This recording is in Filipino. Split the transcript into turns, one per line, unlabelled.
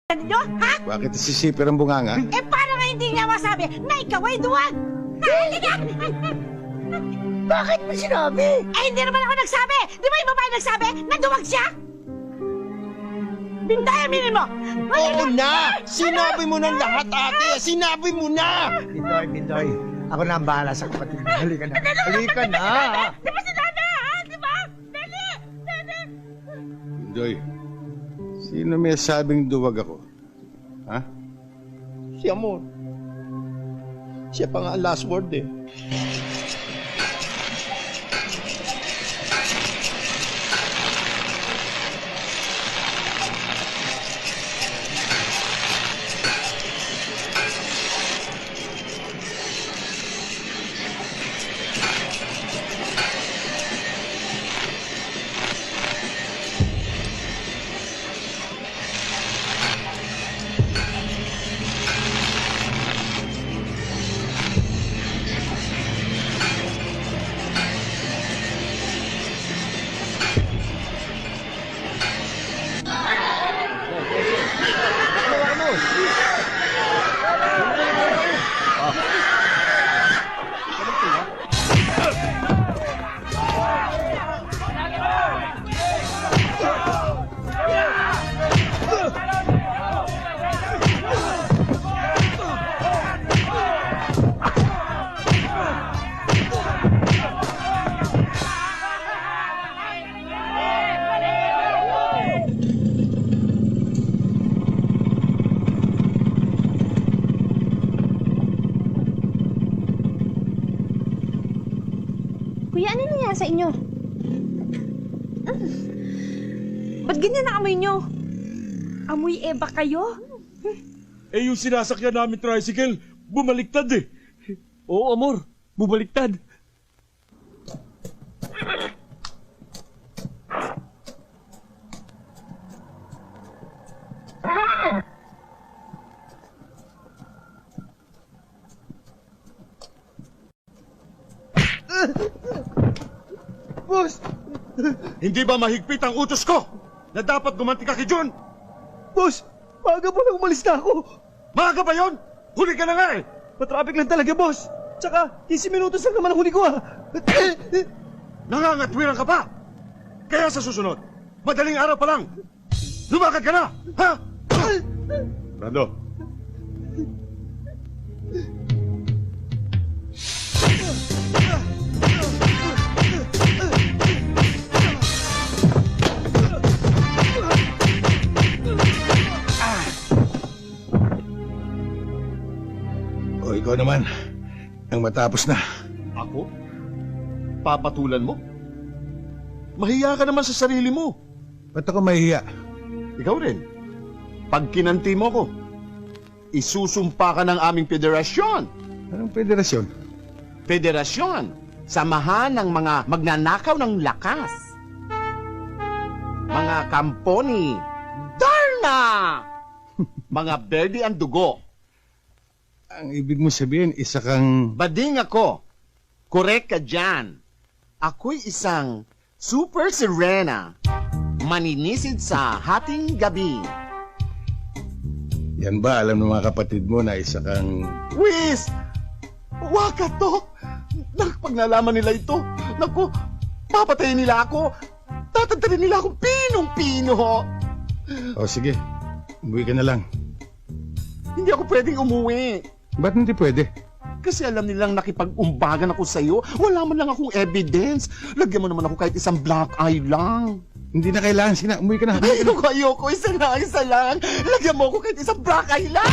Ninyo, ha?
Bakit nasisipir ang bunganga?
Eh, para nga hindi niya masabi na ikaw ay duwag! Halika!
Bakit mo sinabi?
Eh, hindi naman ako nagsabi! Di ba yung babae nagsabi na duwag siya? Bintayamin mo!
Oo na! Sinabi mo ng lahat, ate! Sinabi mo na!
Pindoy, ako na ang bahala sa kapatid mo. Halika na. Halika na!
Di ba si Nana, ha? Di ba? Dali! Dali!
Doy, sino may sabing duwag ako? Ha?
Si Amor. Siya pa nga ang last word eh.
Kuya, ano nangyari sa inyo? Ba't ganyan na amoy nyo? Amoy Eva kayo?
Eh, yung sinasakyan namin tricycle, bumaliktad eh.
Oo, amor. Bubaliktad.
Boss!
Hindi ba mahigpit ang utos ko na dapat gumanti ka kay Jun?
Boss! Maaga po na umalis na ako.
Maaga ba yon? Huli ka na nga eh!
Matraffic lang talaga, boss. Tsaka, 15 minutos lang naman ang huli ko, ha.
Nangangatwiran ka pa! Kaya sa susunod, madaling araw pa lang, lumakad ka na! Ha? Brando.
O ikaw naman, ang matapos na.
Ako? Papatulan mo? Mahiya ka naman sa sarili mo.
Ba't ako mahihiya?
Ikaw rin. Pag kinanti mo ko, isusumpa ka ng aming federasyon.
Anong federasyon?
Federasyon. Samahan ng mga magnanakaw ng lakas. Mga kampo ni Darna! Mga berde ang dugo.
Ang ibig mo sabihin, isa kang...
Bading ako. Correct ka dyan. Ako'y isang super sirena. Maninisid sa hating gabi.
Yan ba, alam ng mga kapatid mo na isa kang...
Whis! Waka to! Pag nalaman nila ito, naku, papatayin nila ako. Tatantarin nila akong pinong-pino.
O sige, umuwi ka na lang.
Hindi ako pwedeng umuwi.
Ba't hindi pwede?
Kasi alam nilang nakipag-umbagan ako sa'yo. Wala man lang akong evidence. Lagyan mo naman ako kahit isang black eye lang.
Hindi na kailangan, sige na, umuwi ka na.
Ayoko, isa lang. Lagyan mo ako kahit isang black eye lang.